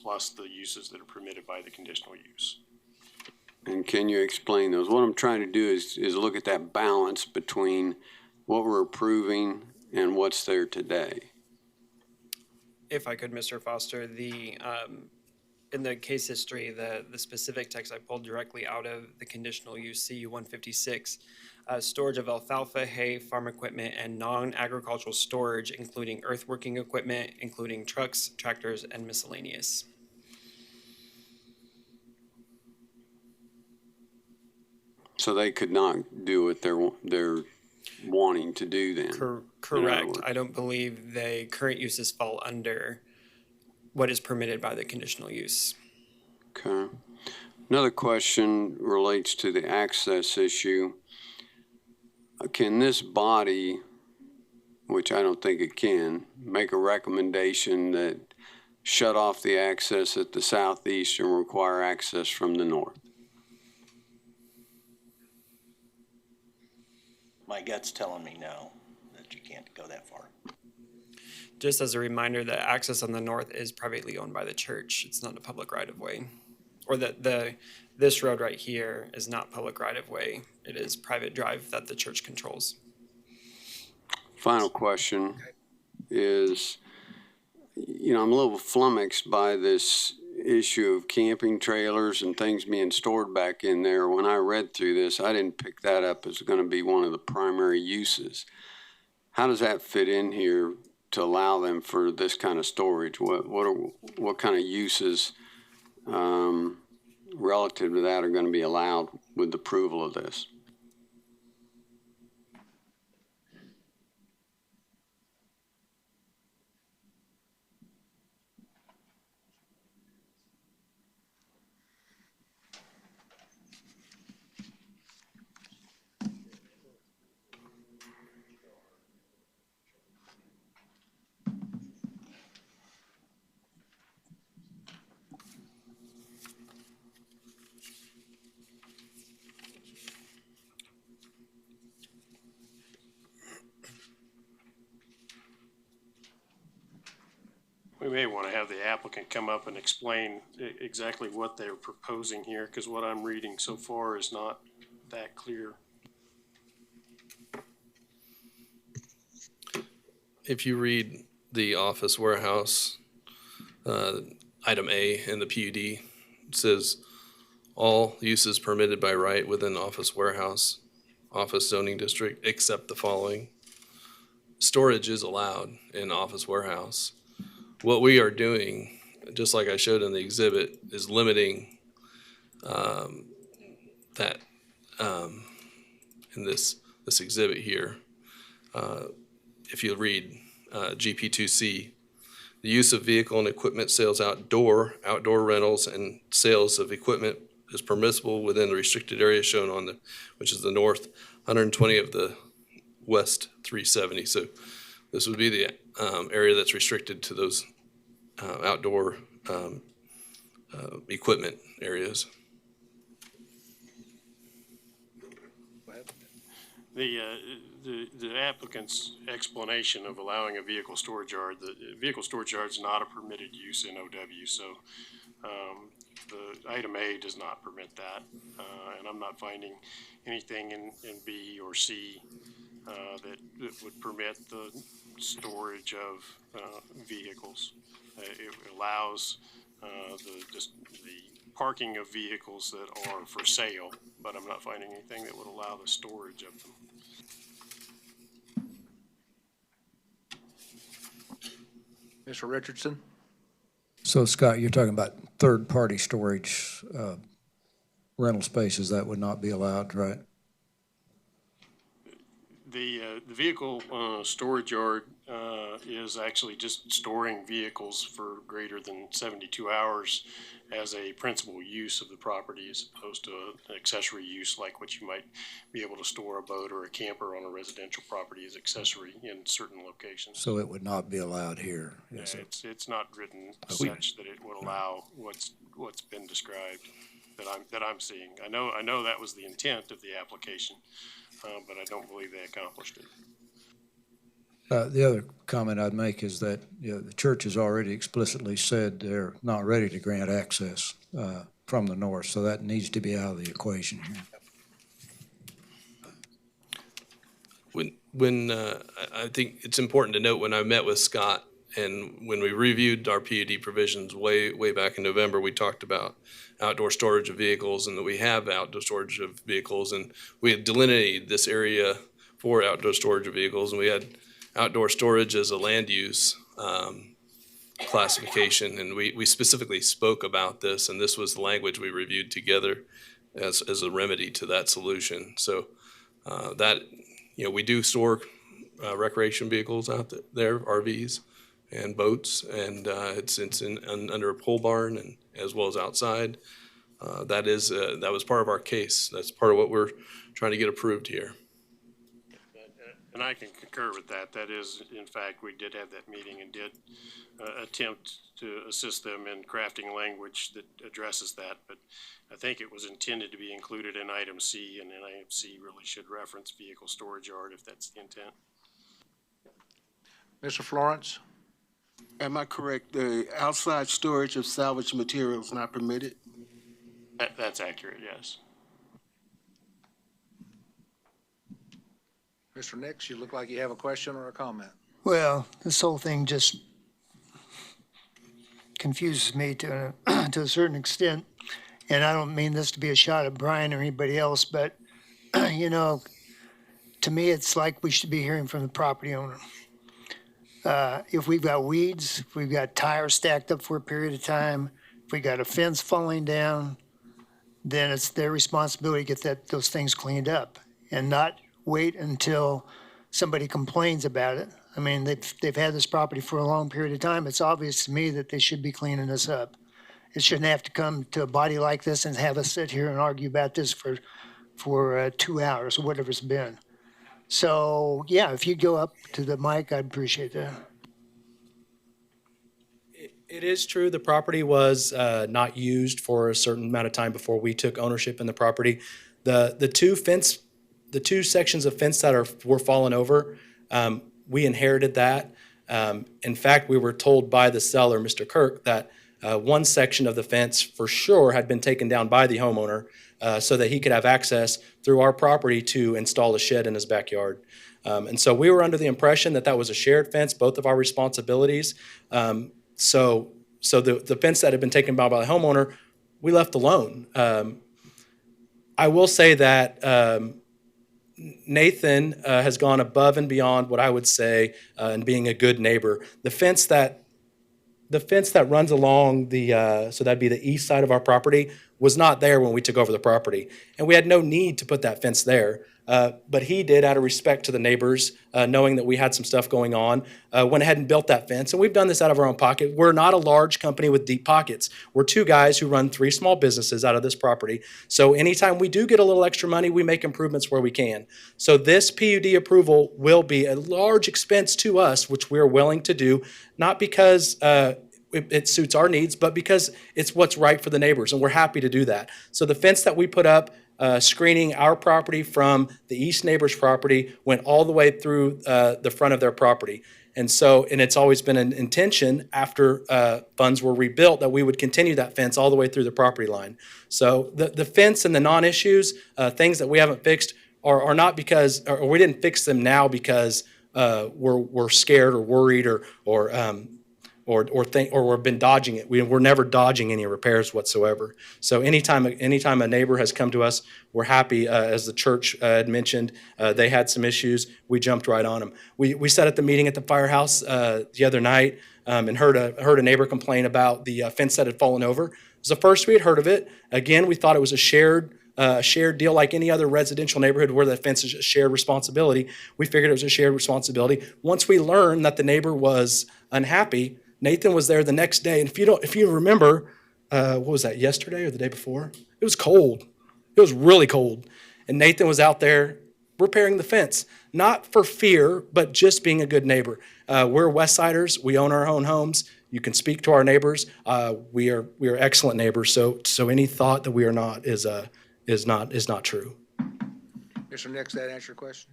plus the uses that are permitted by the conditional use. And can you explain those? What I'm trying to do is look at that balance between what we're approving and what's there today. If I could, Mr. Foster, in the case history, the specific text I pulled directly out of the conditional use CU 156, storage of alfalfa, hay, farm equipment, and non-agricultural storage, including earthworking equipment, including trucks, tractors, and miscellaneous. So they could not do what they're wanting to do then? Correct. I don't believe the current uses fall under what is permitted by the conditional use. Okay. Another question relates to the access issue. Can this body, which I don't think it can, make a recommendation that shut off the access at the southeast and require access from the north? My gut's telling me no, that you can't go that far. Just as a reminder, that access on the north is privately owned by the church. It's not a public right-of-way. Or that this road right here is not public right-of-way. It is private drive that the church controls. Final question is, I'm a little flummoxed by this issue of camping trailers and things being stored back in there. When I read through this, I didn't pick that up as going to be one of the primary uses. How does that fit in here to allow them for this kind of storage? What kind of uses relative to that are going to be allowed with the approval of this? We may want to have the applicant come up and explain exactly what they're proposing here, because what I'm reading so far is not that clear. If you read the office warehouse, item A in the PUD, it says all uses permitted by right within office warehouse, office zoning district, except the following. Storage is allowed in office warehouse. What we are doing, just like I showed in the exhibit, is limiting that in this exhibit here. If you read GP2C, the use of vehicle and equipment sales outdoor rentals and sales of equipment is permissible within the restricted area shown on which is the north 120 of the west 370. So this would be the area that's restricted to those outdoor equipment areas. The applicant's explanation of allowing a vehicle storage yard, the vehicle storage yard is not a permitted use in OW, so the item A does not permit that, and I'm not finding anything in B or C that would permit the storage of vehicles. It allows the parking of vehicles that are for sale, but I'm not finding anything that would allow the storage of them. Mr. Richardson? So Scott, you're talking about third-party storage rental spaces that would not be allowed, right? The vehicle storage yard is actually just storing vehicles for greater than 72 hours as a principal use of the property, as opposed to an accessory use like what you might be able to store a boat or a camper on a residential property as accessory in certain locations. So it would not be allowed here. Yes, it's not written such that it would allow what's been described that I'm seeing. I know that was the intent of the application, but I don't believe they accomplished it. The other comment I'd make is that, the church has already explicitly said they're not ready to grant access from the north, so that needs to be out of the equation here. I think it's important to note, when I met with Scott and when we reviewed our PUD provisions way back in November, we talked about outdoor storage of vehicles and that we have outdoor storage of vehicles, and we had delineated this area for outdoor storage of vehicles, and we had outdoor storage as a land use classification, and we specifically spoke about this, and this was the language we reviewed together as a remedy to that solution. So that, we do store recreation vehicles out there, RVs and boats, and it's under a pole barn and as well as outside. That was part of our case. That's part of what we're trying to get approved here. And I can concur with that. That is, in fact, we did have that meeting and did attempt to assist them in crafting language that addresses that. But I think it was intended to be included in item C, and then item C really should reference vehicle storage yard if that's the intent. Mr. Florence? Am I correct? The outside storage of salvage materials not permitted? That's accurate, yes. Mr. Nix, you look like you have a question or a comment. Well, this whole thing just confuses me to to a certain extent. And I don't mean this to be a shot at Brian or anybody else, but, to me, it's like we should be hearing from the property owner. If we've got weeds, if we've got tires stacked up for a period of time, if we got a fence falling down, then it's their responsibility to get those things cleaned up and not wait until somebody complains about it. I mean, they've had this property for a long period of time. It's obvious to me that they should be cleaning this up. It shouldn't have to come to a body like this and have us sit here and argue about this for 2 hours or whatever it's been. So, yeah, if you go up to the mic, I'd appreciate that. It is true, the property was not used for a certain amount of time before we took ownership in the property. The two sections of fence that were fallen over, we inherited that. In fact, we were told by the seller, Mr. Kirk, that one section of the fence for sure had been taken down by the homeowner so that he could have access through our property to install a shed in his backyard. And so we were under the impression that that was a shared fence, both of our responsibilities. So the fence that had been taken down by the homeowner, we left alone. I will say that Nathan has gone above and beyond what I would say in being a good neighbor. The fence that runs along so that'd be the east side of our property, was not there when we took over the property. And we had no need to put that fence there. But he did, out of respect to the neighbors, knowing that we had some stuff going on, went ahead and built that fence. And we've done this out of our own pocket. We're not a large company with deep pockets. We're two guys who run 3 small businesses out of this property. So anytime we do get a little extra money, we make improvements where we can. So this PUD approval will be a large expense to us, which we're willing to do, not because it suits our needs, but because it's what's right for the neighbors, and we're happy to do that. So the fence that we put up, screening our property from the east neighbor's property, went all the way through the front of their property. And it's always been an intention after funds were rebuilt that we would continue that fence all the way through the property line. So the fence and the non-issues, things that we haven't fixed are not because, or we didn't fix them now because we're scared or worried or we've been dodging it. We're never dodging any repairs whatsoever. So anytime a neighbor has come to us, we're happy. As the church had mentioned, they had some issues. We jumped right on them. We sat at the meeting at the firehouse the other night and heard a neighbor complain about the fence that had fallen over. It was the first we had heard of it. Again, we thought it was a shared deal like any other residential neighborhood where the fence is a shared responsibility. We figured it was a shared responsibility. Once we learned that the neighbor was unhappy, Nathan was there the next day, and if you remember, what was that, yesterday or the day before? It was cold. It was really cold. And Nathan was out there repairing the fence, not for fear, but just being a good neighbor. We're Westsiders. We own our own homes. You can speak to our neighbors. We are excellent neighbors. So any thought that we are not is not true. Mr. Nix, that answer your question?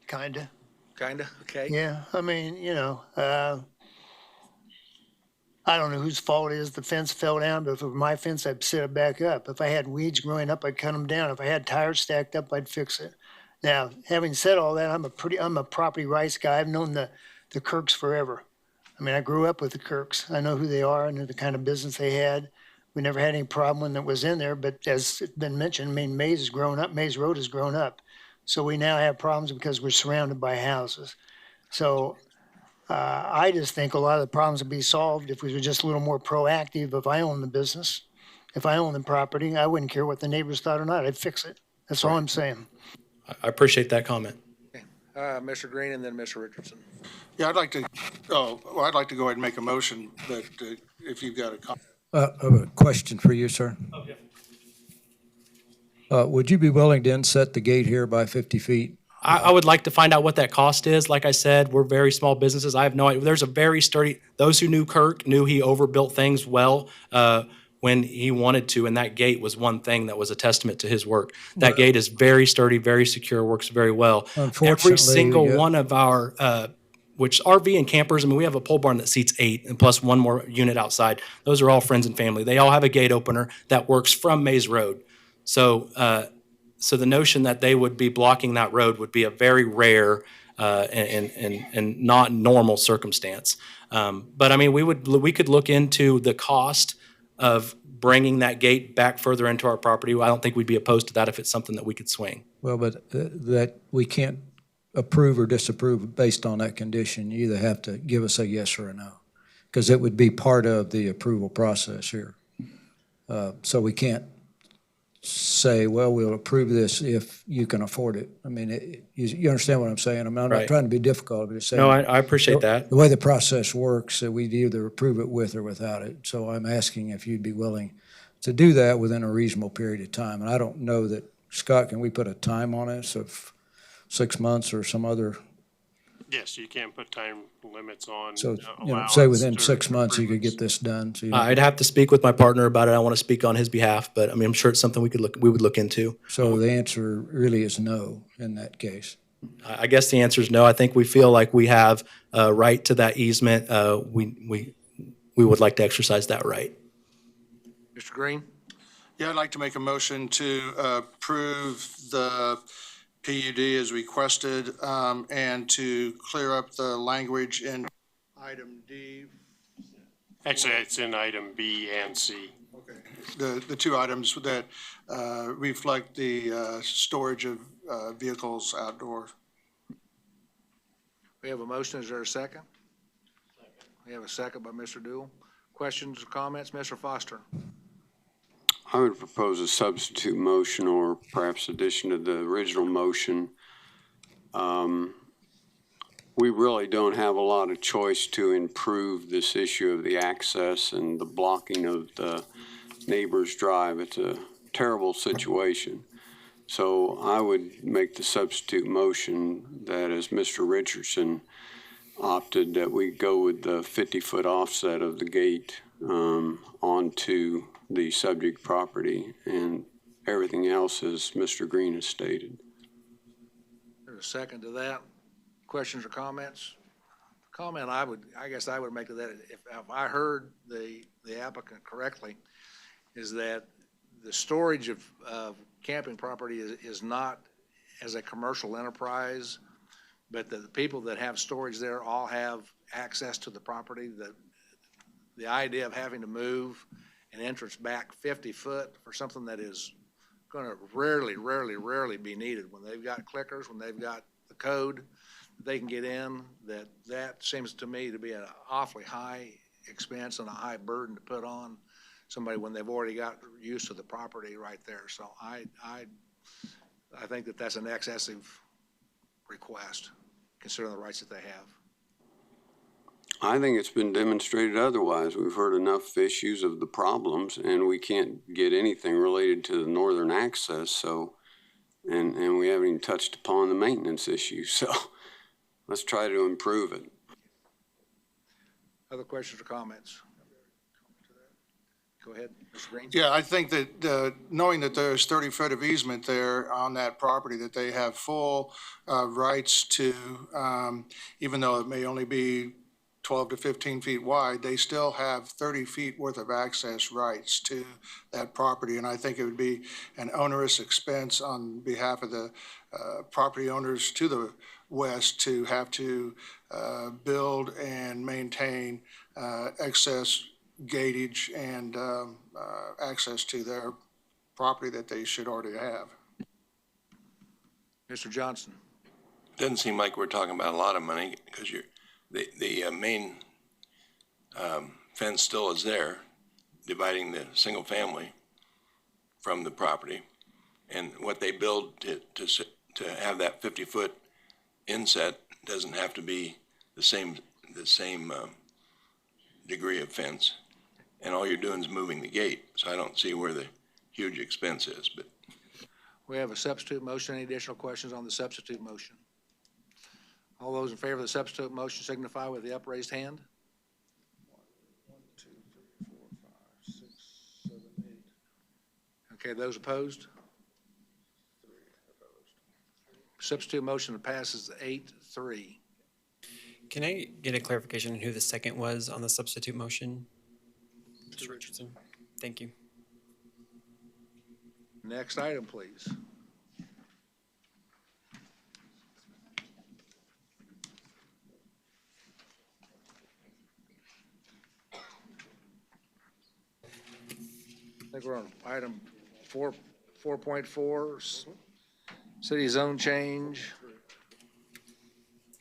Kinda. Kinda, okay? Yeah, I mean, I don't know whose fault it is the fence fell down, but if it were my fence, I'd set it back up. If I had weeds growing up, I'd cut them down. If I had tires stacked up, I'd fix it. Now, having said all that, I'm a property rights guy. I've known the Kirks forever. I mean, I grew up with the Kirks. I know who they are. I know the kind of business they had. We never had any problem when it was in there, but as it's been mentioned, I mean, Mays has grown up. Mays Road has grown up. So we now have problems because we're surrounded by houses. So I just think a lot of the problems would be solved if we were just a little more proactive. If I own the business, if I own the property, I wouldn't care what the neighbors thought or not. I'd fix it. That's all I'm saying. I appreciate that comment. Mr. Green and then Mr. Richardson. Yeah, I'd like to go ahead and make a motion, but if you've got a comment. I have a question for you, sir. Okay. Would you be willing to inset the gate here by 50 feet? I would like to find out what that cost is. Like I said, we're very small businesses. I have no idea. There's a very sturdy, those who knew Kirk knew he overbuilt things well when he wanted to, and that gate was one thing that was a testament to his work. That gate is very sturdy, very secure, works very well. Unfortunately, every single one of our, which RV and campers, I mean, we have a pole barn that seats 8 and plus one more unit outside. Those are all friends and family. They all have a gate opener that works from Mays Road. So the notion that they would be blocking that road would be a very rare and not normal circumstance. But I mean, we could look into the cost of bringing that gate back further into our property. I don't think we'd be opposed to that if it's something that we could swing. Well, but that we can't approve or disapprove based on that condition. You either have to give us a yes or a no, because it would be part of the approval process here. So we can't say, well, we'll approve this if you can afford it. I mean, you understand what I'm saying? I'm not Right. trying to be difficult, but it's saying. No, I appreciate that. The way the process works, we'd either approve it with or without it. So I'm asking if you'd be willing to do that within a reasonable period of time. And I don't know that, Scott, can we put a time on this of 6 months or some other? Yes, you can put time limits on. So, allowance say within or 6 months, you could improvements. get this done. So, you don't- I'd have to speak with my partner about it. I want to speak on his behalf, but I mean, I'm sure it's something we would look into. so the answer really is no in that case. I guess the answer is no. I think we feel like we have a right to that easement. We would like to exercise that right. Mr. Green? Yeah, I'd like to make a motion to approve the PUD as requested, and to clear up the language in item D. Actually, it's in item B and C. Okay. The two items that reflect the storage of vehicles outdoor. We have a motion. Is there a second? We have a second by Mr. Dool. Questions or comments? Mr. Foster? I would propose a substitute motion or perhaps addition to the original motion. We really don't have a lot of choice to improve this issue of the access and the blocking of the neighbor's drive. It's a terrible situation. So I would make the substitute motion that, as Mr. Richardson opted, that we go with the 50-foot offset of the gate onto the subject property, and everything else as Mr. Green has stated. There's a second to that. Questions or comments? Comment I guess I would make to that, if I heard the applicant correctly, is that the storage of camping property is not as a commercial enterprise, but the people that have storage there all have access to the property. The idea of having to move an entrance back 50 foot for something that is going to rarely be needed, when they've got clickers, when they've got the code that they can get in, that seems to me to be an awfully high expense and a high burden to put on somebody when they've already got use of the property right there. So I think that that's an excessive request, considering the rights that they have. I think it's been demonstrated otherwise. We've heard enough issues of the problems, and we can't get anything related to the northern access, so, and we haven't even touched upon the maintenance issue, so let's try to improve it. Other questions or comments? Go ahead, Mr. Green. Yeah, I think that, knowing that there's 30 foot of easement there on that property, that they have full rights to, even though it may only be 12 to 15 feet wide, they still have 30 feet worth of access rights to that property. And I think it would be an onerous expense on behalf of the property owners to the west to have to build and maintain excess gatage and access to their property that they should already have. Mr. Johnson. Doesn't seem like we're talking about a lot of money because the main fence still is there, dividing the single family from the property. And what they build to have that 50-foot inset doesn't have to be the same degree of fence. And all you're doing is moving the gate. So I don't see where the huge expense is, but. We have a substitute motion. Any additional questions on the substitute motion? All those in favor of the substitute motion signify with the upraised hand. 1, 2, 3, 4, 5, 6, 7, 8. Okay, those opposed? 3 opposed. Substitute motion passes 8-3. Can I get a clarification on who the second was on the substitute motion? Mr. Richardson. Thank you. Next item, please. I think we're on item 4.4, city zone change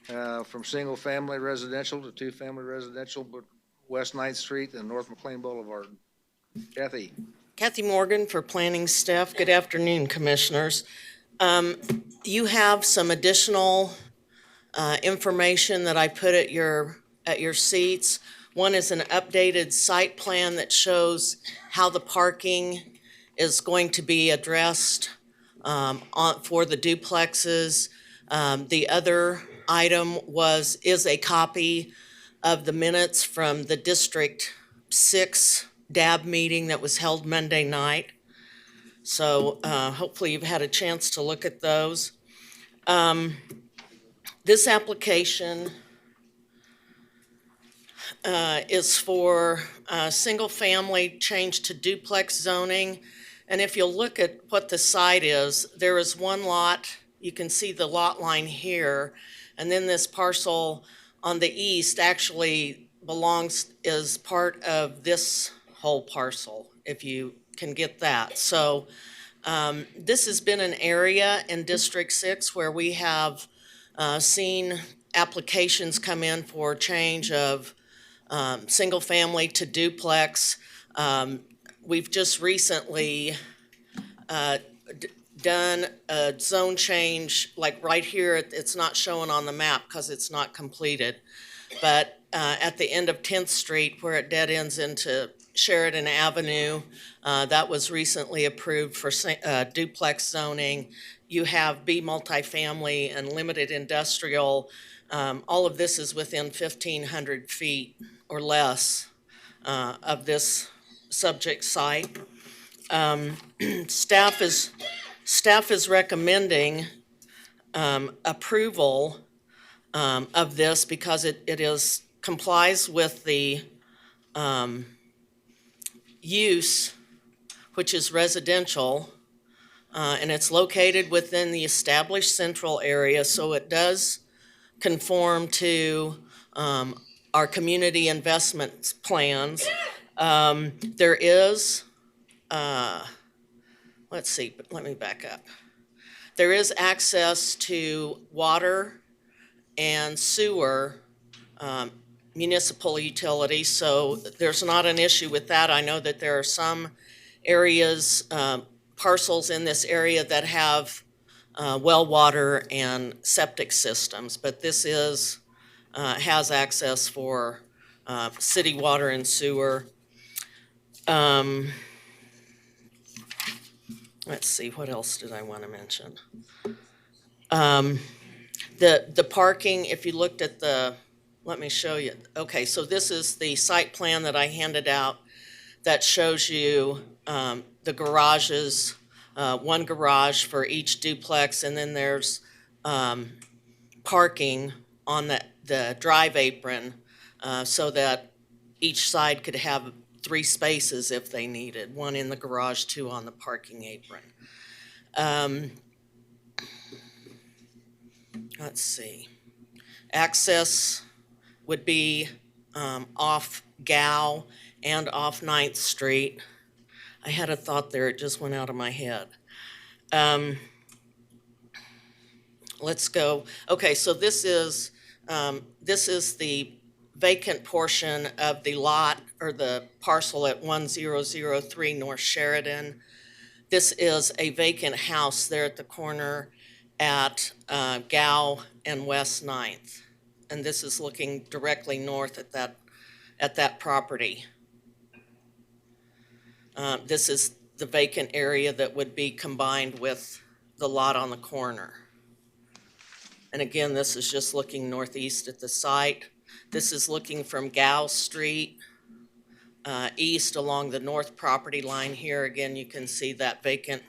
from single-family residential to two-family residential, but West 9th Street and North Mcclane Boulevard. Kathy. Kathy Morgan for planning staff. Good afternoon, commissioners. You have some additional information that I put at your seats. One is an updated site plan that shows how the parking is going to be addressed for the duplexes. The other item is a copy of the minutes from the District 6 DAB meeting that was held Monday night. So hopefully you've had a chance to look at those. This application is for single family change to duplex zoning. And if you'll look at what the site is, there is one lot, you can see the lot line here, and then this parcel on the east actually is part of this whole parcel, if you can get that. So this has been an area in District 6 where we have seen applications come in for change of single family to duplex. We've just recently done a zone change, like right here, it's not shown on the map because it's not completed. But at the end of 10th Street where it dead ends into Sheridan Avenue, that was recently approved for duplex zoning. You have B multifamily and limited industrial. All of this is within 1,500 feet or less of this subject site. Staff is recommending approval of this because it complies with the use, which is residential, and it's located within the established central area, so it does conform to our community investment plans. There is, let's see, let me back up. There is access to water and sewer municipal utilities, so there's not an issue with that. I know that there are some areas, parcels in this area that have well water and septic systems, but this has access for city water and sewer. Let's see, what else did I want to mention? The parking, if you looked at let me show you. Okay, so this is the site plan that I handed out. that shows you the garages, one garage for each duplex, and then there's parking on the drive apron so that each side could have 3 spaces if they needed, 1 in the garage, 2 on the parking apron. Let's see. Access would be off Gow and off 9th Street. I had a thought there, it just went out of my head. Let's go. Okay, so this is the vacant portion of the lot or the parcel at 1003 North Sheridan. This is a vacant house there at the corner at Gow and West 9th. And this is looking directly north at that property. This is the vacant area that would be combined with the lot on the corner. And again, this is just looking northeast at the site. This is looking from Gow Street east along the north property line here. Again, you can see that vacant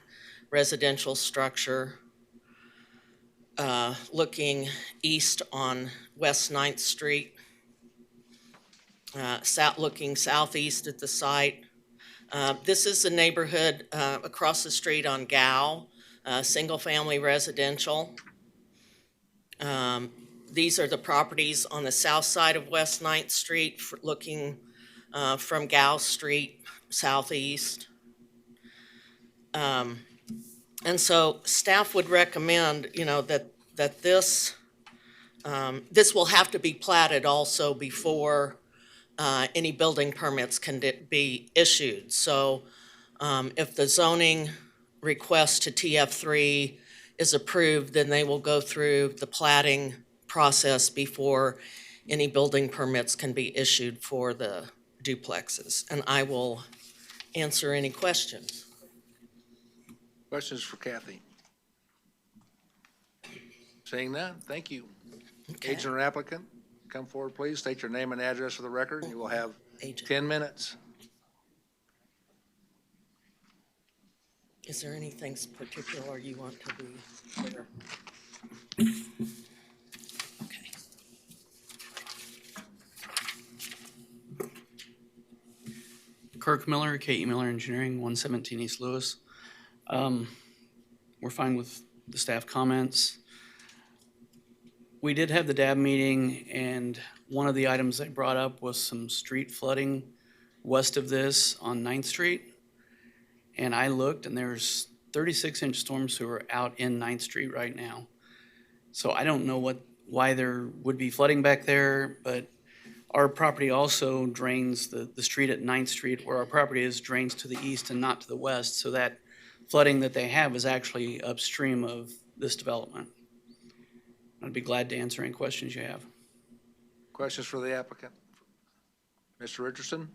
residential structure. Looking east on West 9th Street. Looking southeast at the site. This is the neighborhood across the street on Gow, single-family residential. These are the properties on the south side of West 9th Street, looking from Gow Street southeast. And so staff would recommend, that this will have to be platted also before any building permits can be issued. So if the zoning request to TF3 is approved, then they will go through the platting process before any building permits can be issued for the duplexes. And I will answer any questions. Questions for Kathy? Seeing none, thank you. Okay. Agent or applicant, come forward, please. State your name and address for the record. You will have Agent. 10 minutes. Is there anything particular you want to be clear? Okay. Kirk Miller, K.E. Miller Engineering, 117 East Louis. We're fine with the staff comments. We did have the DAB meeting, and one of the items they brought up was some street flooding west of this on 9th Street. And I looked, and there's 36-inch storm sewer out in 9th Street right now. So I don't know why there would be flooding back there, but our property also drains the street at 9th Street, where our property is, drains to the east and not to the west. So that flooding that they have is actually upstream of this development. I'd be glad to answer any questions you have. Questions for the applicant? Mr. Richardson?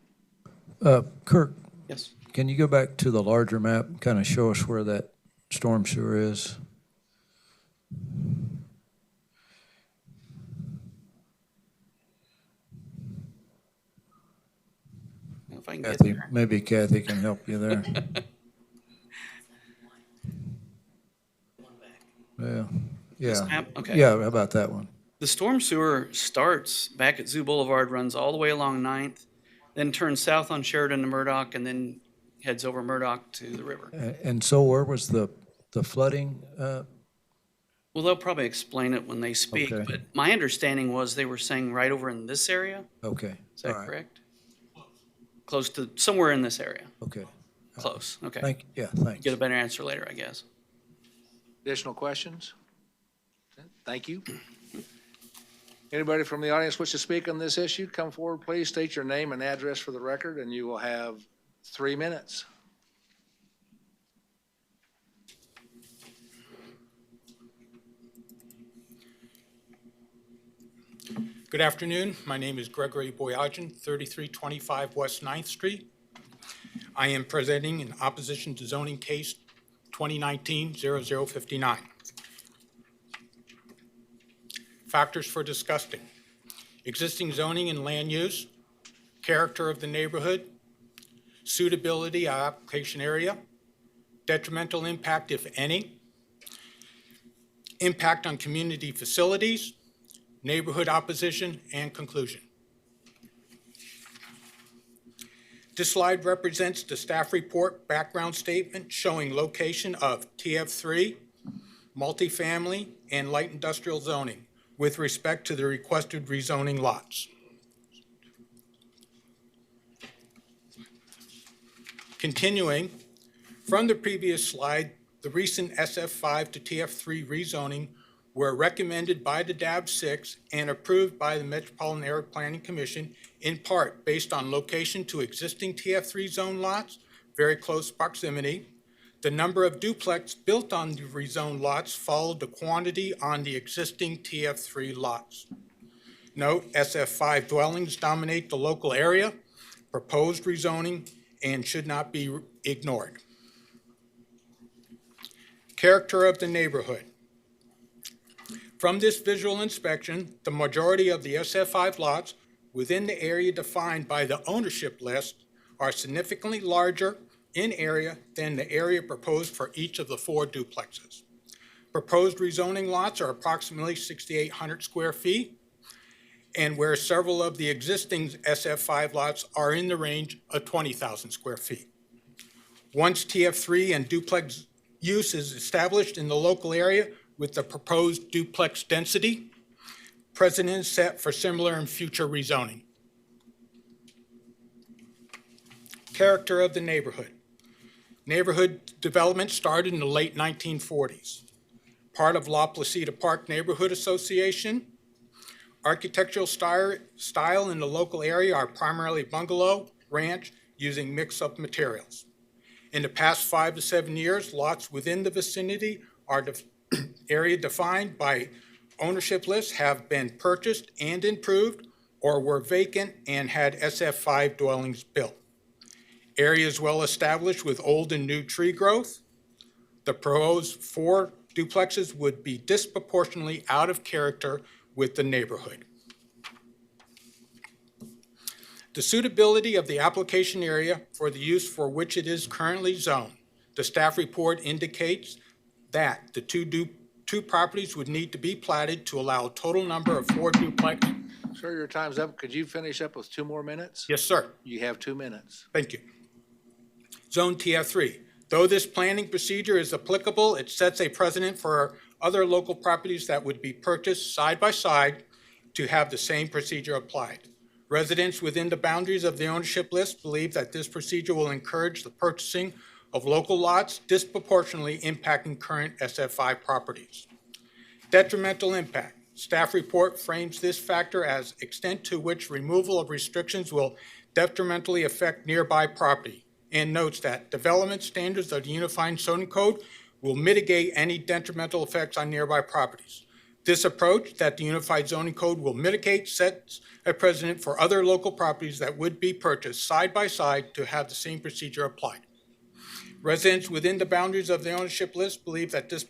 Kirk, Yes. can you go back to the larger map and kind of show us where that storm sewer is? If I can get Kathy, there. maybe Kathy can help you there. This Yeah. map? Okay. Yeah, how about that one? The storm sewer starts back at Zoo Boulevard, runs all the way along 9th, then turns south on Sheridan to Murdoch, and then heads over Murdoch to the river. And so where was the flooding? Well, they'll probably explain it when they speak, Okay. but my understanding was they were saying right over in this area. Okay. Is that all right, correct? Close to, somewhere in this area. Okay. Close, okay. Thanks. Get a better answer later, I guess. Additional questions? Thank you. Anybody from the audience wish to speak on this issue, come forward, please. State your name and address for the record, and you will have 3 minutes. Good afternoon. My name is Gregory Boyajian, 3325 West 9th Street. I am presenting in opposition to zoning case 2019-0059. Factors for discussing: existing zoning and land use, character of the neighborhood, suitability of application area, detrimental impact, if any, impact on community facilities, neighborhood opposition, and conclusion. This slide represents the staff report background statement showing location of TF3, multifamily, and light industrial zoning with respect to the requested rezoning lots. Continuing, from the previous slide, the recent SF5 to TF3 rezoning were recommended by the DAB6 and approved by the Metropolitan Area Planning Commission in part based on location to existing TF3 zone lots, very close proximity. The number of duplex built on the rezoned lots followed the quantity on the existing TF3 lots. Note, SF5 dwellings dominate the local area, proposed rezoning, and should not be ignored. Character of the neighborhood. From this visual inspection, the majority of the SF5 lots within the area defined by the ownership list are significantly larger in area than the area proposed for each of the 4 duplexes. Proposed rezoning lots are approximately 6,800 square feet, and where several of the existing SF5 lots are in the range of 20,000 square feet. Once TF3 and duplex use is established in the local area with the proposed duplex density, precedent is set for similar and future rezoning. Character of the neighborhood. Neighborhood development started in the late 1940s. Part of La Placida Park Neighborhood Association. Architectural style in the local area are primarily bungalow, ranch, using mix-up materials. In the past 5 to 7 years, lots within the vicinity are area defined by ownership lists have been purchased and improved or were vacant and had SF5 dwellings built. Areas well established with old and new tree growth. The proposed 4 duplexes would be disproportionately out of character with the neighborhood. The suitability of the application area for the use for which it is currently zoned. The staff report indicates that the two properties would need to be platted to allow a total number of 4 duplexes. Sir, your time's up. Could you finish up with 2 more minutes? Yes, sir. You have 2 minutes. Thank you. Zone TF3. Though this planning procedure is applicable, it sets a precedent for other local properties that would be purchased side by side to have the same procedure applied. Residents within the boundaries of the ownership list believe that this procedure will encourage the purchasing of local lots disproportionately impacting current SF5 properties. Detrimental impact. Staff report frames this factor as extent to which removal of restrictions will detrimentally affect nearby property and notes that development standards of the Unified Zoning Code will mitigate any detrimental effects on nearby properties. This approach that the Unified Zoning Code will mitigate sets a precedent for other local properties that would be purchased side by side to have the same procedure applied. Residents within the boundaries of the ownership list believe that this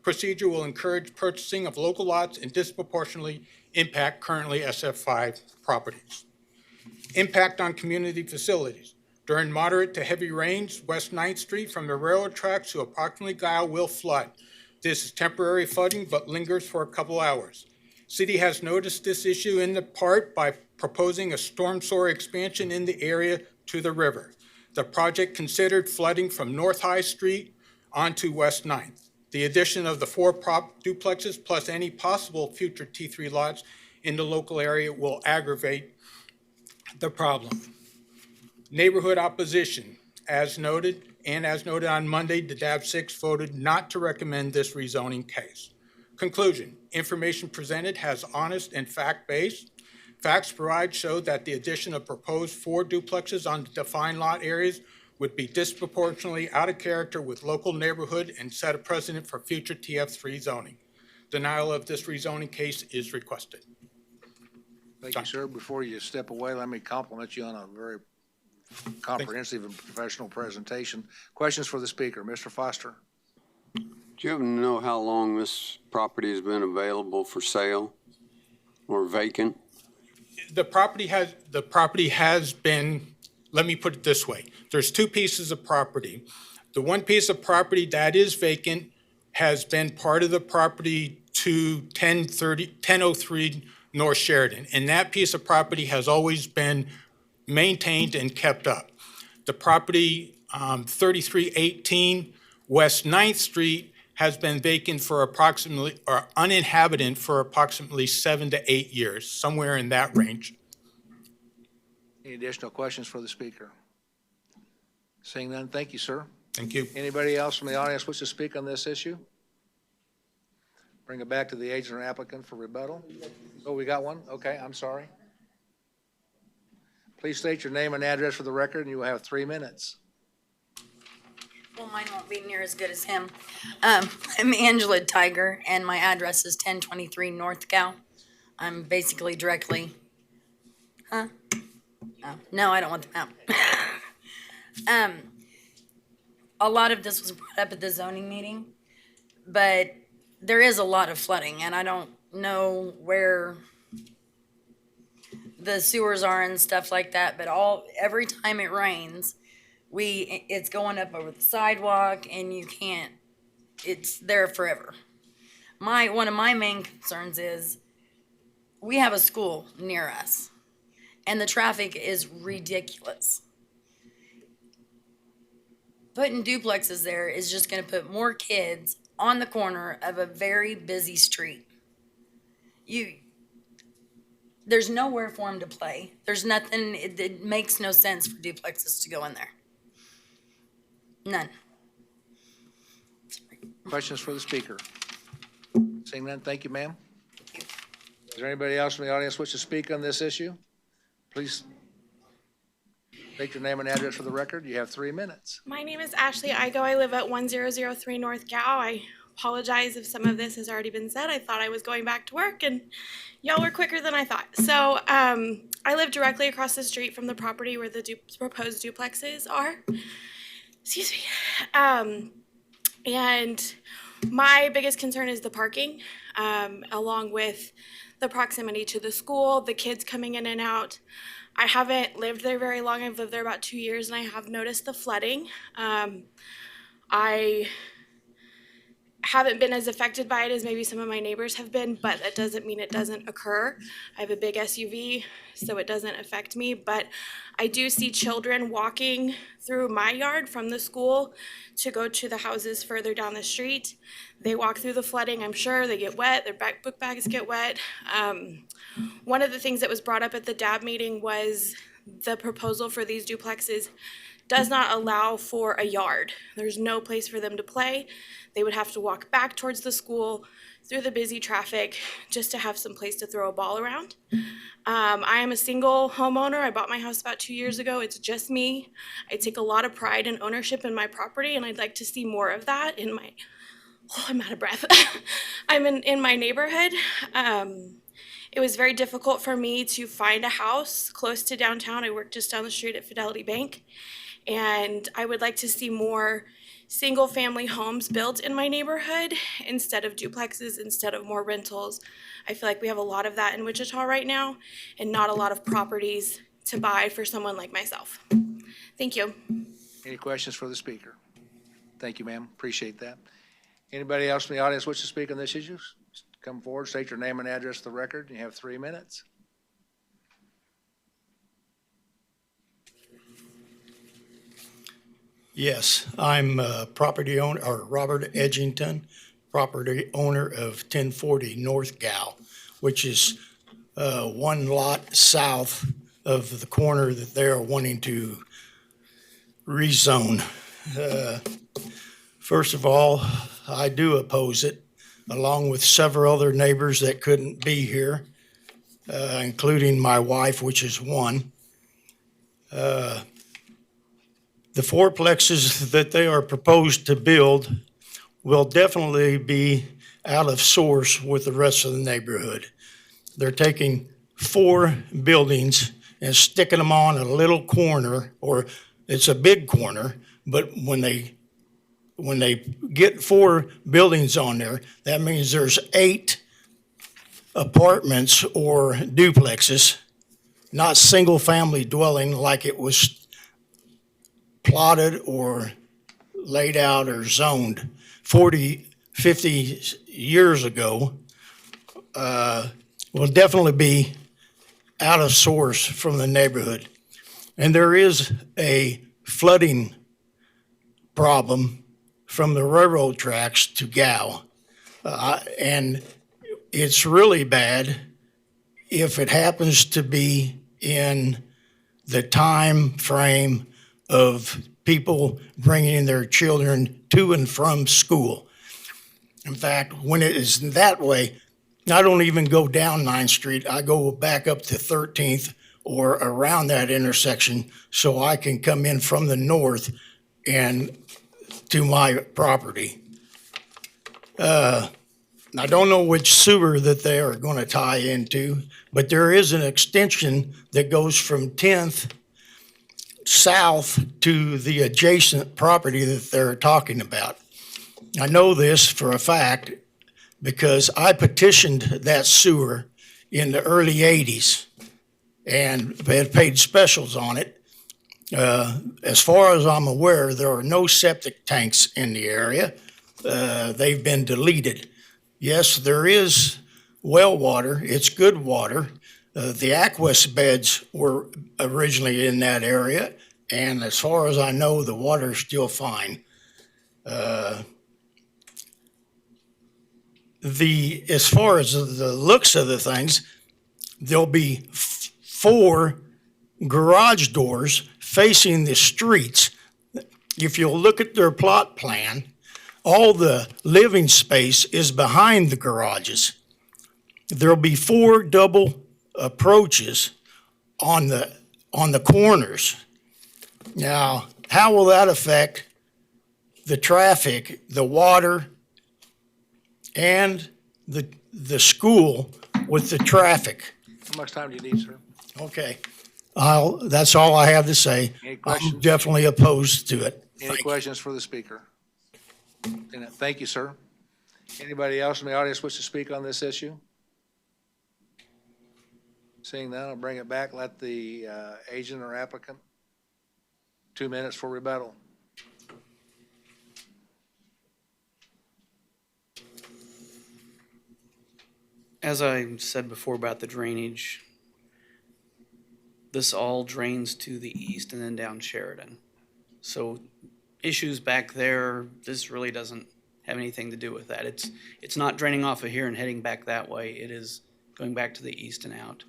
procedure will encourage purchasing of local lots and disproportionately impact currently SF5 properties. Impact on community facilities. During moderate to heavy rains, West 9th Street from the railroad tracks to approximately Guile will flood. This is temporary flooding but lingers for a couple hours. City has noticed this issue in the part by proposing a storm sewer expansion in the area to the river. The project considered flooding from North High Street onto West 9th. The addition of the 4 duplexes plus any possible future T3 lots in the local area will aggravate the problem. Neighborhood opposition. As noted on Monday, the DAB6 voted not to recommend this rezoning case. Conclusion. Information presented has honest and fact-based. Facts provided show that the addition of proposed 4 duplexes on the defined lot areas would be disproportionately out of character with local neighborhood and set a precedent for future TF3 zoning. Denial of this rezoning case is requested. Thank you, sir. Before you step away, let me compliment you on a very comprehensive and professional presentation. Questions for the speaker. Mr. Foster. Do you happen to know how long this property has been available for sale or vacant? The property has been let me put it this way. There's two pieces of property. The one piece of property that is vacant has been part of the property to 1003 North Sheridan. And that piece of property has always been maintained and kept up. The property 3318 West 9th Street has been vacant for approximately, or uninhabited for approximately 7 to 8 years, somewhere in that range. Any additional questions for the speaker? Seeing none, thank you, sir. Thank you. Anybody else from the audience wish to speak on this issue? Bring it back to the agent or applicant for rebuttal. Oh, we got one? Okay, I'm sorry. Please state your name and address for the record, and you will have 3 minutes. Well, mine won't be near as good as him. I'm Angela Tiger, and my address is 1023 North Cal. I'm basically directly, Oh, no, I don't want the map. A lot of this was brought up at the zoning meeting, but there is a lot of flooding, and I don't know where the sewers are and stuff like that, but every time it rains, it's going up over the sidewalk, and it's there forever. One of my main concerns is we have a school near us, and the traffic is ridiculous. Putting duplexes there is just going to put more kids on the corner of a very busy street. There's nowhere for them to play. There's nothing, it makes no sense for duplexes to go in there. None. Questions for the speaker? Seeing none, thank you, ma'am. Is there anybody else from the audience wish to speak on this issue? Please state your name and address for the record. You have 3 minutes. My name is Ashley Igo. I live at 1003 North Gal. I apologize if some of this has already been said. I thought I was going back to work, and y'all were quicker than I thought. So I live directly across the street from the property where the proposed duplexes are. Excuse me. And my biggest concern is the parking, along with the proximity to the school, the kids coming in and out. I haven't lived there very long. I've lived there about 2 years, and I have noticed the flooding. I haven't been as affected by it as maybe some of my neighbors have been, but that doesn't mean it doesn't occur. I have a big SUV, so it doesn't affect me, but I do see children walking through my yard from the school to go to the houses further down the street. They walk through the flooding, I'm sure, they get wet, their book bags get wet. One of the things that was brought up at the DAB meeting was the proposal for these duplexes does not allow for a yard. There's no place for them to play. They would have to walk back towards the school through the busy traffic just to have some place to throw a ball around. I am a single homeowner. I bought my house about 2 years ago. It's just me. I take a lot of pride and ownership in my property, and I'd like to see more of that in my, I'm out of breath. I'm in my neighborhood. It was very difficult for me to find a house close to downtown. I work just down the street at Fidelity Bank, and I would like to see more single-family homes built in my neighborhood instead of duplexes, instead of more rentals. I feel like we have a lot of that in Wichita right now, and not a lot of properties to buy for someone like myself. Thank you. Any questions for the speaker? Thank you, ma'am. Appreciate that. Anybody else from the audience wish to speak on this issue? Come forward, state your name and address to the record. You have 3 minutes. Yes, I'm property owner, or Robert Edgington, property owner of 1040 North Gal, which is one lot south of the corner that they're wanting to rezone. First of all, I do oppose it, along with several other neighbors that couldn't be here, including my wife, which is one. The fourplexes that they are proposed to build will definitely be out of source with the rest of the neighborhood. They're taking 4 buildings and sticking them on a little corner, or it's a big corner, but when they get 4 buildings on there, that means there's 8 apartments or duplexes, not single-family dwelling like it was plotted or laid out or zoned 40, 50 years ago will definitely be out of source from the neighborhood. And there is a flooding problem from the railroad tracks to Gow. And it's really bad if it happens to be in the time frame of people bringing their children to and from school. In fact, when it is that way, I don't even go down 9th Street. I go back up to 13th or around that intersection so I can come in from the north and to my property. I don't know which sewer that they are going to tie into, but there is an extension that goes from 10th south to the adjacent property that they're talking about. I know this for a fact because I petitioned that sewer in the early 80s and had paid specials on it. As far as I'm aware, there are no septic tanks in the area. They've been deleted. Yes, there is well water. It's good water. The aqueous beds were originally in that area, and as far as I know, the water is still fine. As far as the looks of the things, there'll be 4 garage doors facing the streets. If you'll look at their plot plan, all the living space is behind the garages. There'll be 4 double approaches on the corners. Now, how will that affect the traffic, the water, and the school with the traffic? How much time do you need, sir? Okay, that's all I have to say. Any questions? I'm definitely opposed to it. Any questions for the speaker? Thank you, sir. Anybody else in the audience wish to speak on this issue? Seeing none, I'll bring it back. Let the agent or applicant, 2 minutes for rebuttal. As I said before about the drainage, this all drains to the east and then down Sheridan. So issues back there, this really doesn't have anything to do with that. It's not draining off of here and heading back that way. It is going back to the east and out.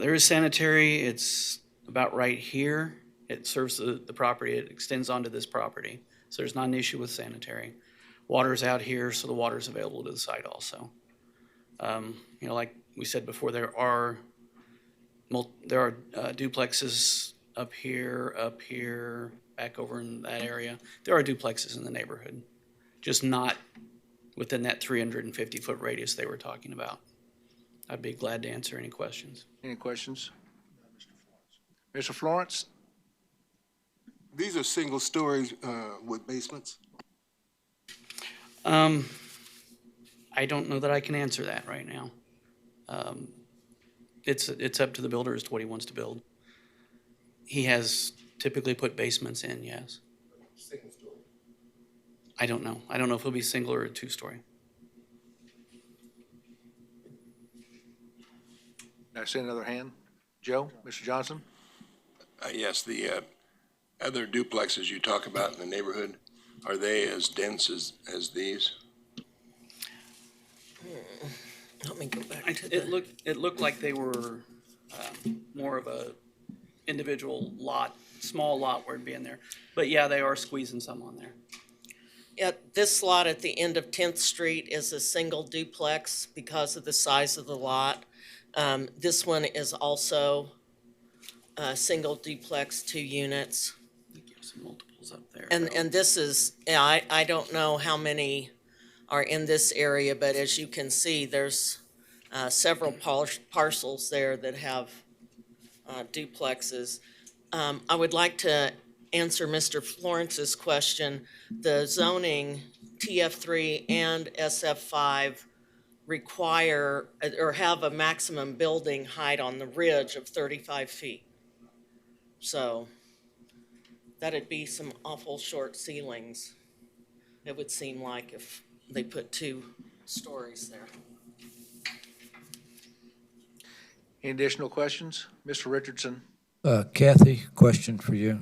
There is sanitary. It's about right here. It serves the property. It extends onto this property. So there's not an issue with sanitary. Water's out here, so the water's available to the site also. Like we said before, there are duplexes up here, back over in that area. There are duplexes in the neighborhood, just not within that 350-foot radius they were talking about. I'd be glad to answer any questions. Any questions? Mr. Florence? These are single stories with basements? I don't know that I can answer that right now. It's up to the builder as to what he wants to build. He has typically put basements in, yes. Single story. I don't know. I don't know if it'll be single or a 2-story. I see another hand. Joe, Mr. Johnson? Yes, the other duplexes you talk about in the neighborhood, are they as dense as these? Let me go back to It looked like they were more of a individual lot, small lot where it'd be in there. But yeah, they are squeezing some on there. Yeah, this lot at the end of 10th Street is a single duplex because of the size of the lot. This one is also a single duplex, 2 units. Some multiples up there. And this is, I don't know how many are in this area, but as you can see, there's several parcels there that have duplexes. I would like to answer Mr. Florence's question. The zoning TF3 and SF5 require or have a maximum building height on the ridge of 35 feet. So That'd be some awful short ceilings, it would seem like, if they put 2 stories there. Any additional questions? Mr. Richardson? Kathy, question for you.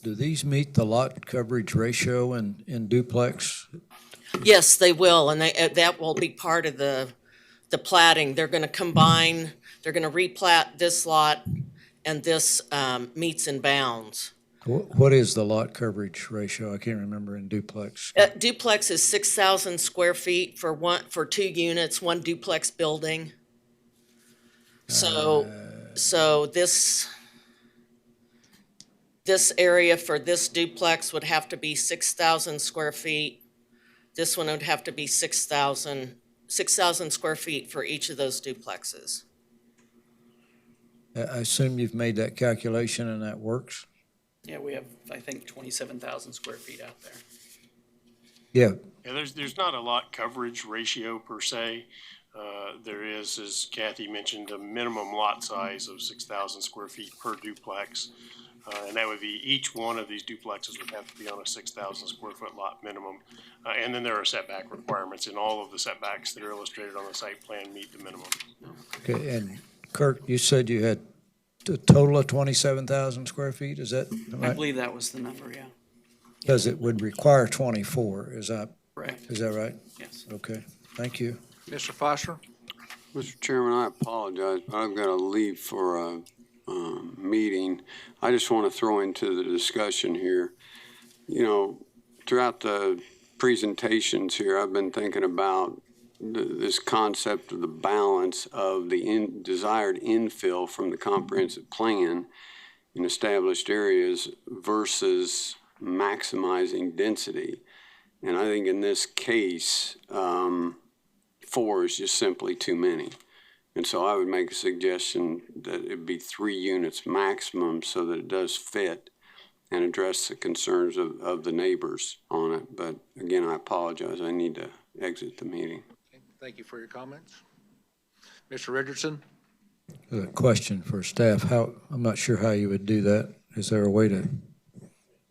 Do these meet the lot coverage ratio in duplex? Yes, they will, and that will be part of the platting. They're gonna combine, they're gonna replat this lot and this meets and bounds. What is the lot coverage ratio? I can't remember in duplex. Duplex is 6,000 square feet for 2 units, 1 duplex building. So this area for this duplex would have to be 6,000 square feet. This one would have to be 6,000 square feet for each of those duplexes. I assume you've made that calculation and that works? Yeah, we have, I think, 27,000 square feet out there. Yeah. Yeah, there's not a lot coverage ratio per se. There is, as Kathy mentioned, a minimum lot size of 6,000 square feet per duplex. And that would be, each one of these duplexes would have to be on a 6,000 square foot lot minimum. And then there are setback requirements, and all of the setbacks that are illustrated on the site plan meet the minimum. Okay, and Kirk, you said you had a total of 27,000 square feet, is that I right? believe that was the number, yeah. Because it would require 24, is that Correct. right? Yes. Okay, thank you. Mr. Foster? Mr. Chairman, I apologize, but I've got to leave for a meeting. I just want to throw into the discussion here, you know, throughout the presentations here, I've been thinking about this concept of the balance of the desired infill from the comprehensive plan in established areas versus maximizing density. And I think in this case, 4 is just simply too many. And so I would make a suggestion that it be 3 units maximum so that it does fit and address the concerns of the neighbors on it. But again, I apologize. I need to exit the meeting. Thank you for your comments. Mr. Richardson? A question for staff. I'm not sure how you would do that. Is there a way to?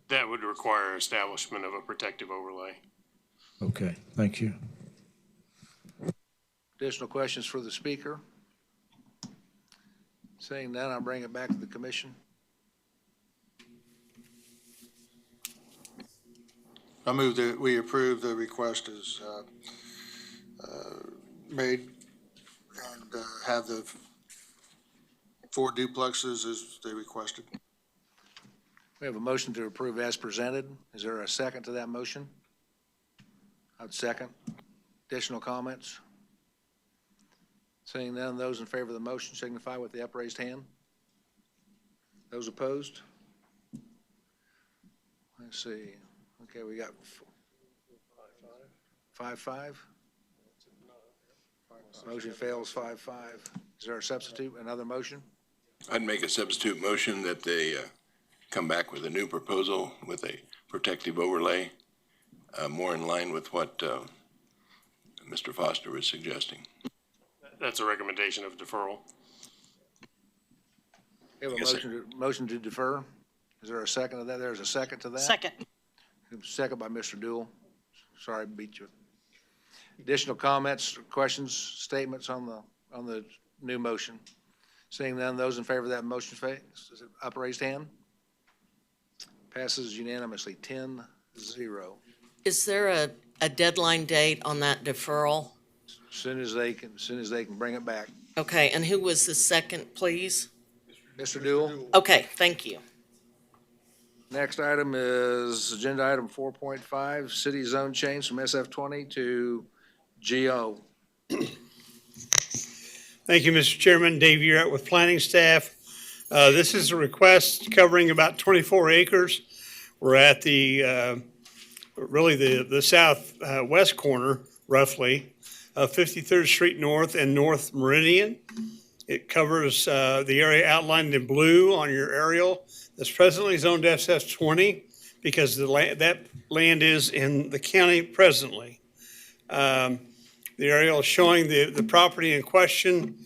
That would require establishment of a protective overlay. Okay, thank you. Additional questions for the speaker? Saying none, I'll bring it back to the commission. I move that we approve the request as made and have the 4 duplexes as they requested. We have a motion to approve as presented. Is there a second to that motion? I'd second. Additional comments? Seeing none, those in favor of the motion signify with the upraised hand. Those opposed? Let's see. Okay, we got 5-5. Motion fails 5-5. Is there a substitute, another motion? I'd make a substitute motion that they come back with a new proposal with a protective overlay, more in line with what Mr. Foster was suggesting. That's a recommendation of deferral. We have a motion to defer. Is there a second to that? There's a second to that? Second. Second by Mr. Dool. Sorry, beat you. Additional comments, questions, statements on the new motion? Seeing none, those in favor of that motion, up raised hand. Passes unanimously, 10-0. Is there a deadline date on that deferral? As soon as they can bring it back. Okay, and who was the second, please? Mr. Dool. Okay, thank you. Next item is agenda item 4.5, city zone change from SF20 to GO. Thank you, Mr. Chairman. Dave Urett with planning staff. This is a request covering about 24 acres. We're at the southwest corner, roughly, of 53rd Street North and North Meridian. It covers the area outlined in blue on your aerial that's presently zoned SF20 because that land is in the county presently. The aerial is showing the property in question,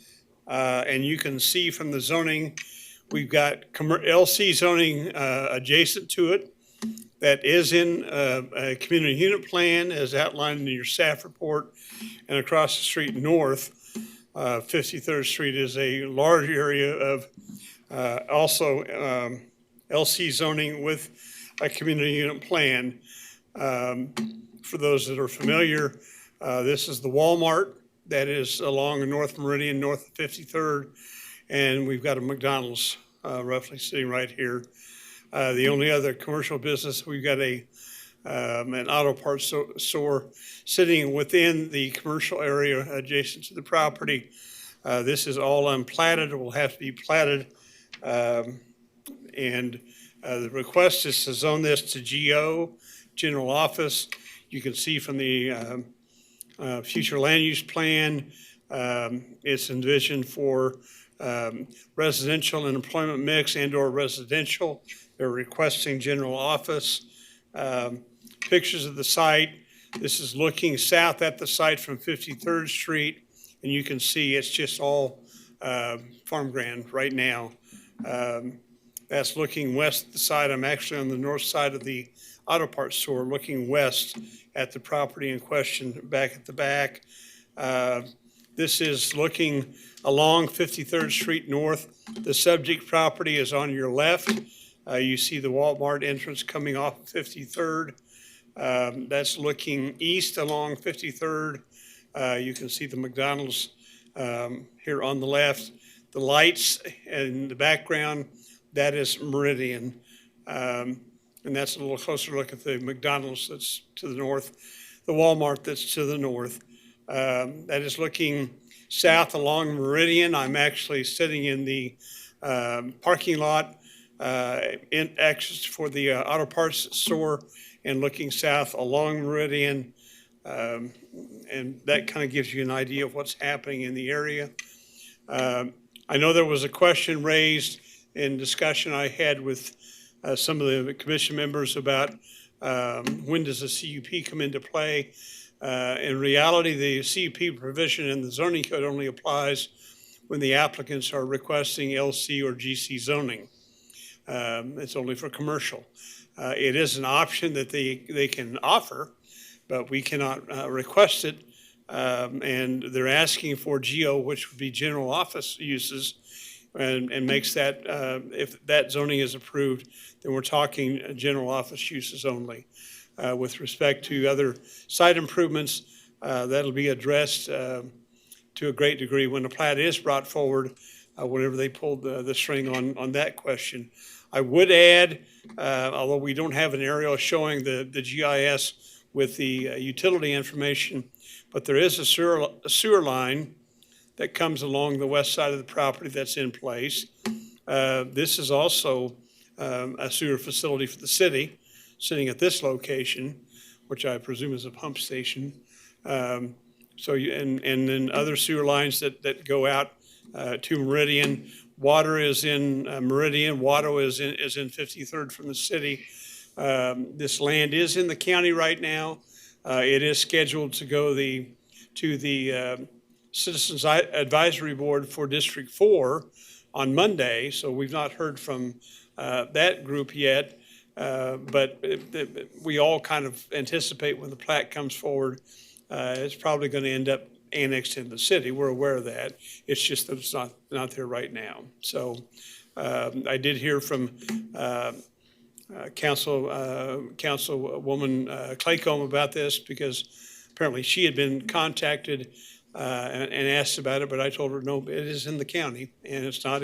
and you can see from the zoning We've got LC zoning adjacent to it that is in a community unit plan as outlined in your staff report. And across the street north, 53rd Street is a large area of also LC zoning with a community unit plan. For those that are familiar, this is the Walmart that is along North Meridian, north of 53rd, and we've got a McDonald's roughly sitting right here. The only other commercial business, we've got an auto parts store sitting within the commercial area adjacent to the property. This is all unplatted, it will have to be platted. And the request is to zone this to GO, General Office. You can see from the future land use plan, it's envisioned for residential and employment mix and/or residential. They're requesting General Office. Pictures of the site. This is looking south at the site from 53rd Street, and you can see it's just all farm ground right now. That's looking west at the side. I'm actually on the north side of the auto parts store, looking west at the property in question, back at the back. This is looking along 53rd Street north. The subject property is on your left. You see the Walmart entrance coming off 53rd. That's looking east along 53rd. You can see the McDonald's here on the left. The lights in the background, that is Meridian. And that's a little closer look at the McDonald's that's to the north, the Walmart that's to the north. That is looking south along Meridian. I'm actually sitting in the parking lot in access for the auto parts store and looking south along Meridian. And that kind of gives you an idea of what's happening in the area. I know there was a question raised in discussion I had with some of the commission members about when does the CUP come into play. In reality, the CUP provision in the zoning code only applies when the applicants are requesting LC or GC zoning. It's only for commercial. It is an option that they can offer, but we cannot request it. And they're asking for GO, which would be general office uses, and makes that, if that zoning is approved, then we're talking general office uses only. With respect to other site improvements, that'll be addressed to a great degree when the plat is brought forward, whenever they pulled the string on that question. I would add, although we don't have an aerial showing the GIS with the utility information, but there is a sewer line that comes along the west side of the property that's in place. This is also a sewer facility for the city, sitting at this location, which I presume is a pump station. And then other sewer lines that go out to Meridian. Water is in Meridian. Water is in 53rd from the city. This land is in the county right now. It is scheduled to go to the Citizens Advisory Board for District 4 on Monday, so we've not heard from that group yet. But we all kind of anticipate when the plat comes forward, it's probably going to end up annexed in the city. We're aware of that. It's just that it's not there right now. So I did hear from Councilwoman Claycomb about this, because apparently she had been contacted and asked about it, but I told her, no, it is in the county and it's not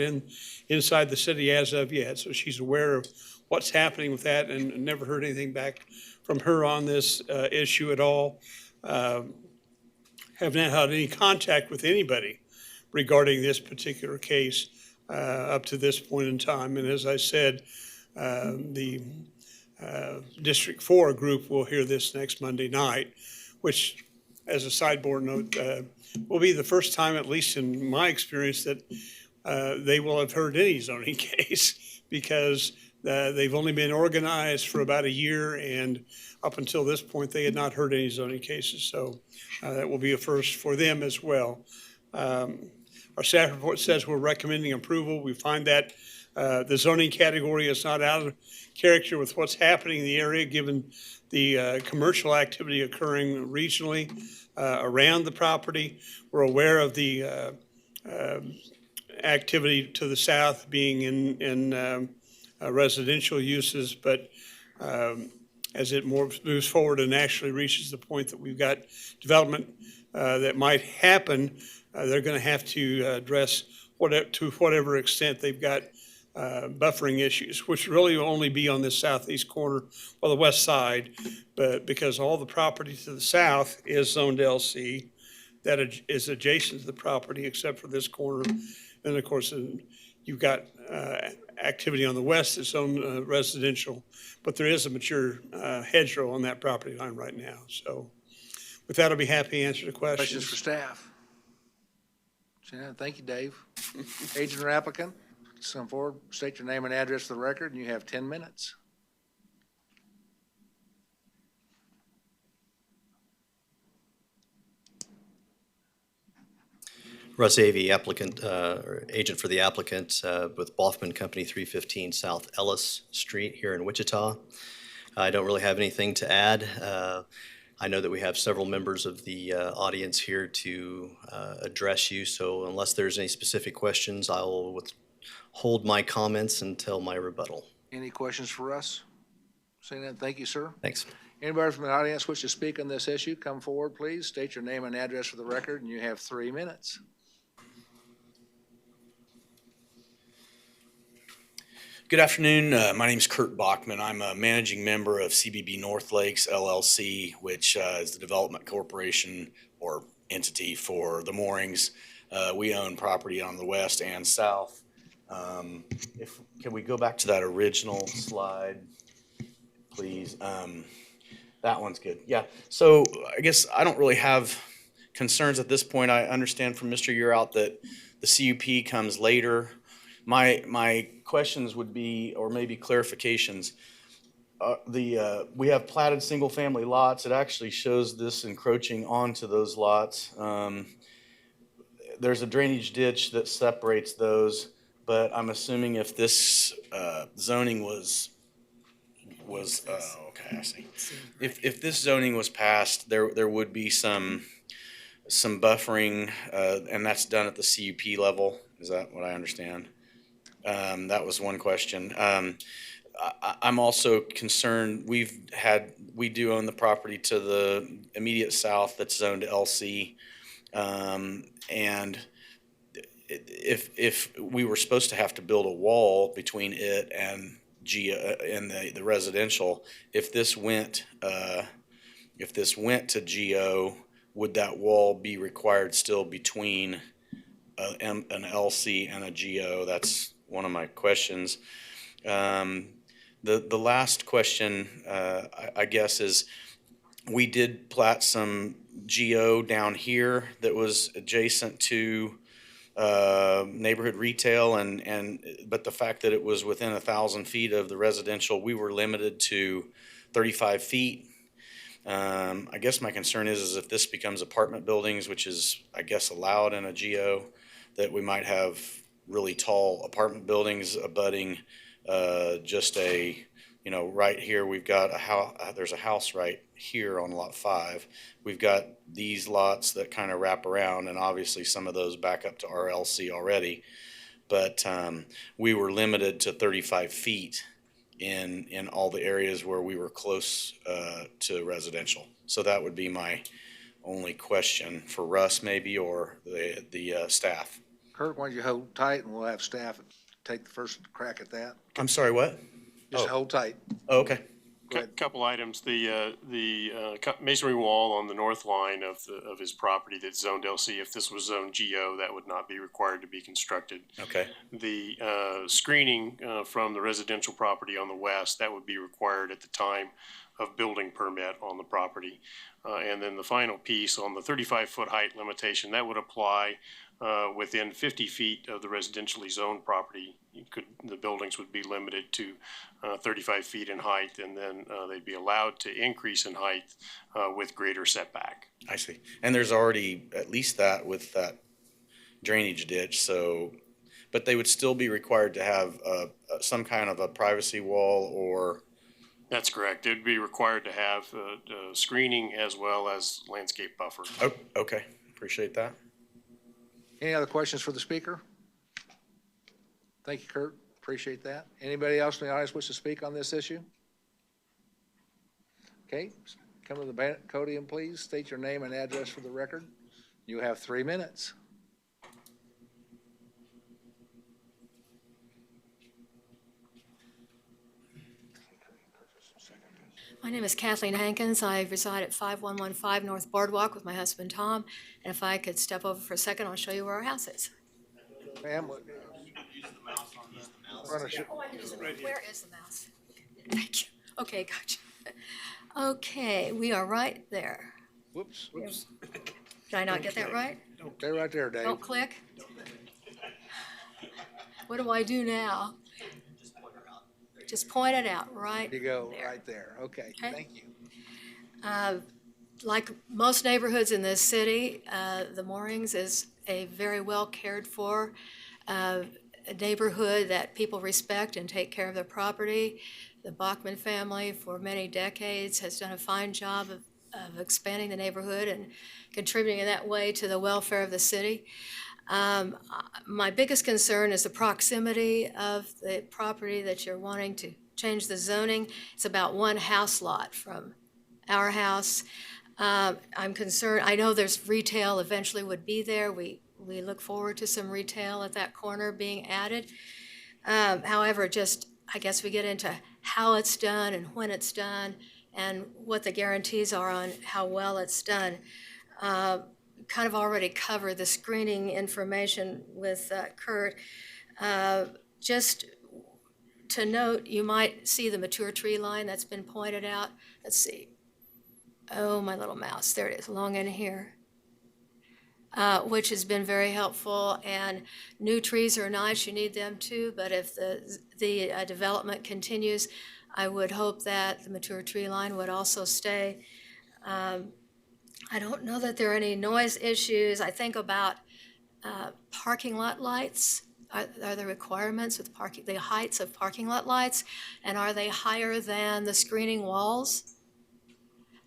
inside the city as of yet. So she's aware of what's happening with that and never heard anything back from her on this issue at all. Have not had any contact with anybody regarding this particular case up to this point in time. And as I said, the District 4 group will hear this next Monday night, which, as a sideboard note, will be the first time, at least in my experience, that they will have heard any zoning case, because they've only been organized for about a year, and up until this point, they had not heard any zoning cases. So that will be a first for them as well. Our staff report says we're recommending approval. We find that the zoning category is not out of character with what's happening in the area, given the commercial activity occurring regionally around the property. We're aware of the activity to the south being in residential uses, but as it moves forward and actually reaches the point that we've got development that might happen, they're going to have to address to whatever extent they've got buffering issues, which really will only be on this southeast corner or the west side, but because all the property to the south is zoned LC, that is adjacent to the property except for this corner. And of course, you've got activity on the west that's zoned residential, but there is a mature hedgerow on that property line right now. So with that, I'll be happy to answer the questions. Questions for staff? Shannon, thank you, Dave. Agent or applicant, come forward, state your name and address for the record, and you have 10 minutes. Russ Avey, applicant, or agent for the applicant with Boffman Company, 315 South Ellis Street here in Wichita. I don't really have anything to add. I know that we have several members of the audience here to address you, so unless there's any specific questions, I will hold my comments until my rebuttal. Any questions for us? Seeing that, thank you, sir. Thanks. Anybody from the audience wish to speak on this issue, come forward, please. State your name and address for the record, and you have 3 minutes. Good afternoon. My name is Kurt Bachman. I'm a managing member of CBB North Lakes LLC, which is the development corporation or entity for the moorings. We own property on the west and south. Can we go back to that original slide, please? That one's good. Yeah. So I guess I don't really have concerns at this point. I understand from Mr. Yearout that the CUP comes later. My questions would be, or maybe clarifications. We have platted single-family lots. It actually shows this encroaching onto those lots. There's a drainage ditch that separates those, but I'm assuming if this zoning was okay, I see. If this zoning was passed, there would be some buffering, and that's done at the CUP level. Is that what I understand? That was one question. I'm also concerned, we do own the property to the immediate south that's zoned LC. And if we were supposed to have to build a wall between it and the residential, if this went to GO, would that wall be required still between an LC and a GO? That's one of my questions. The last question, I guess, is we did plat some GO down here that was adjacent to neighborhood retail, but the fact that it was within 1,000 feet of the residential, we were limited to 35 feet. I guess my concern is if this becomes apartment buildings, which is, I guess, allowed in a GO, that we might have really tall apartment buildings abutting just right here. We've got a house, there's a house right here on lot 5. We've got these lots that kind of wrap around, and obviously some of those back up to RLC already. But we were limited to 35 feet in all the areas where we were close to residential. So that would be my only question for Russ maybe, or the staff. Kurt, why don't you hold tight, and we'll have staff take the first crack at that. I'm sorry, what? Just hold tight. Oh, okay. Couple items. The masonry wall on the north line of his property that's zoned LC, if this was zoned GO, that would not be required to be constructed. Okay. The screening from the residential property on the west, that would be required at the time of building permit on the property. And then the final piece on the 35-foot height limitation, that would apply within 50 feet of the residentially zoned property. The buildings would be limited to 35 feet in height, and then they'd be allowed to increase in height with greater setback. I see. And there's already at least that with that drainage ditch, so, but they would still be required to have some kind of a privacy wall or, That's correct. It'd be required to have screening as well as landscape buffer. oh, okay, appreciate that. Any other questions for the speaker? Thank you, Kurt. Appreciate that. Anybody else in the audience wish to speak on this issue? Okay, come to the podium, please. State your name and address for the record. You have 3 minutes. My name is Kathleen Hankins. I reside at 5115 North Boardwalk with my husband Tom. And if I could step over for a second, I'll show you where our house is. Ma'am, Where is the mouse? Thank you. Okay, gotcha. Okay, we are right there. whoops. Did I not get that right? Stay right there, Dave. Don't click. What do I do now? Just point it out right You go there. right there. Okay, Okay. thank you. Like most neighborhoods in this city, the Moorings is a very well cared for a neighborhood that people respect and take care of their property. The Bachman family for many decades has done a fine job of expanding the neighborhood and contributing in that way to the welfare of the city. My biggest concern is the proximity of the property that you're wanting to change the zoning. It's about one house lot from our house. I'm concerned, I know there's retail eventually would be there. We look forward to some retail at that corner being added. However, just, I guess we get into how it's done and when it's done and what the guarantees are on how well it's done. Kind of already covered the screening information with Kurt. Just to note, you might see the mature tree line that's been pointed out. Let's see. Oh, my little mouse, there it is, along in here. Which has been very helpful, and new trees are nice, you need them too, but if the development continues, I would hope that the mature tree line would also stay. I don't know that there are any noise issues. I think about parking lot lights. Are there requirements with the heights of parking lot lights? And are they higher than the screening walls?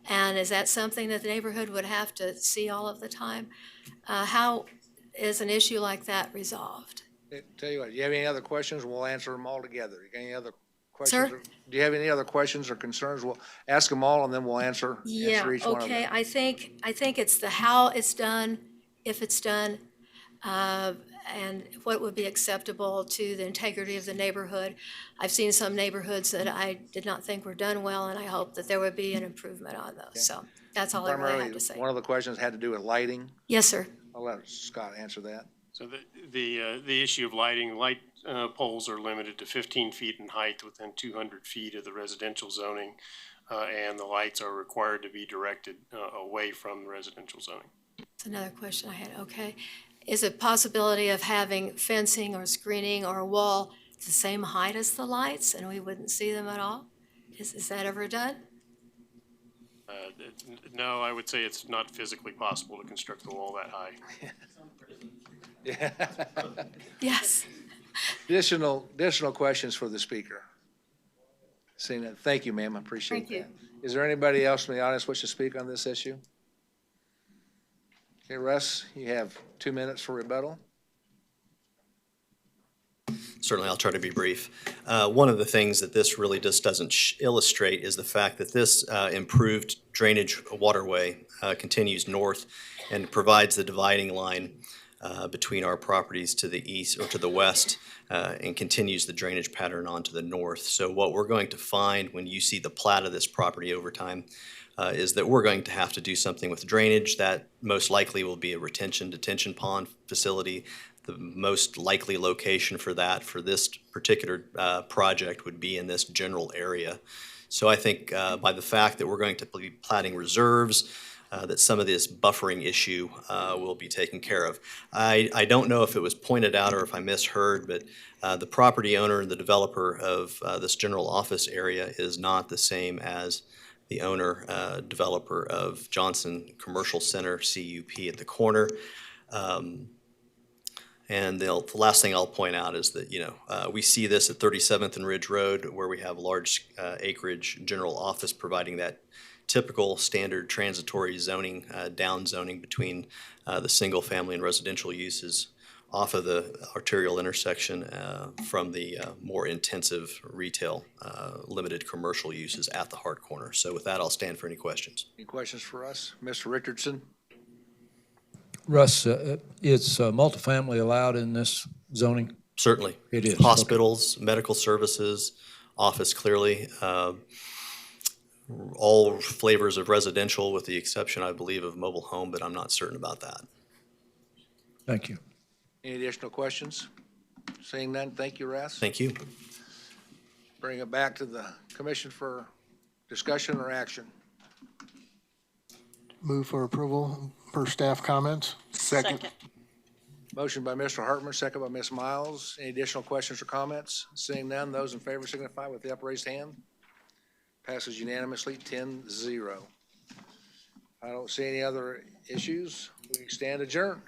And is that something that the neighborhood would have to see all of the time? How is an issue like that resolved? Tell you what, do you have any other questions? We'll answer them all together. You got any other questions? Sir? Do you have any other questions or concerns? We'll ask them all and then we'll answer each one of them. Okay, I think it's the how it's done, if it's done, and what would be acceptable to the integrity of the neighborhood. I've seen some neighborhoods that I did not think were done well, and I hope that there would be an improvement on those. Okay. So that's all I really Primarily, have to say. one of the questions had to do with lighting. Yes, sir. I'll let Scott answer that. So the issue of lighting, light poles are limited to 15 feet in height within 200 feet of the residential zoning, and the lights are required to be directed away from the residential zoning. That's another question I had. Okay. Is it possibility of having fencing or screening or a wall the same height as the lights and we wouldn't see them at all? Is that ever done? No, I would say it's not physically possible to construct the wall that high. Yeah. Yes. Additional questions for the speaker? Seeing that, thank you, ma'am, I appreciate that. Thank Is there anybody else in the audience wish to speak on this issue? Okay, Russ, you have 2 minutes for rebuttal. Certainly, I'll try to be brief. One of the things that this really just doesn't illustrate is the fact that this improved drainage waterway continues north and provides the dividing line between our properties to the east or to the west and continues the drainage pattern on to the north. So what we're going to find when you see the plat of this property over time is that we're going to have to do something with drainage. That most likely will be a detention pond facility. The most likely location for that for this particular project would be in this general area. So I think by the fact that we're going to be platting reserves, that some of this buffering issue will be taken care of. I don't know if it was pointed out or if I misheard, but the property owner and the developer of this general office area is not the same as the owner, developer of Johnson Commercial Center, CUP at the corner. And the last thing I'll point out is that, we see this at 37th and Ridge Road, where we have large acreage general office providing that typical standard transitory zoning, down zoning between the single family and residential uses off of the arterial intersection from the more intensive retail, limited commercial uses at the hard corner. So with that, I'll stand for any questions. Any questions for us? Mr. Richardson? Russ, is multifamily allowed in this zoning? Certainly. It is. Hospitals, medical services, office clearly, all flavors of residential with the exception, I believe, of mobile home, but I'm not certain about that. Thank you. Any additional questions? Seeing none, thank you, Russ. Thank you. Bring it back to the commission for discussion or action. Move for approval per staff comments. Second. Motion by Mr. Hartman, second by Ms. Miles. Any additional questions or comments? Seeing none, those in favor signify with the upraised hand. Passes unanimously, 10-0. I don't see any other issues. We stand adjourned.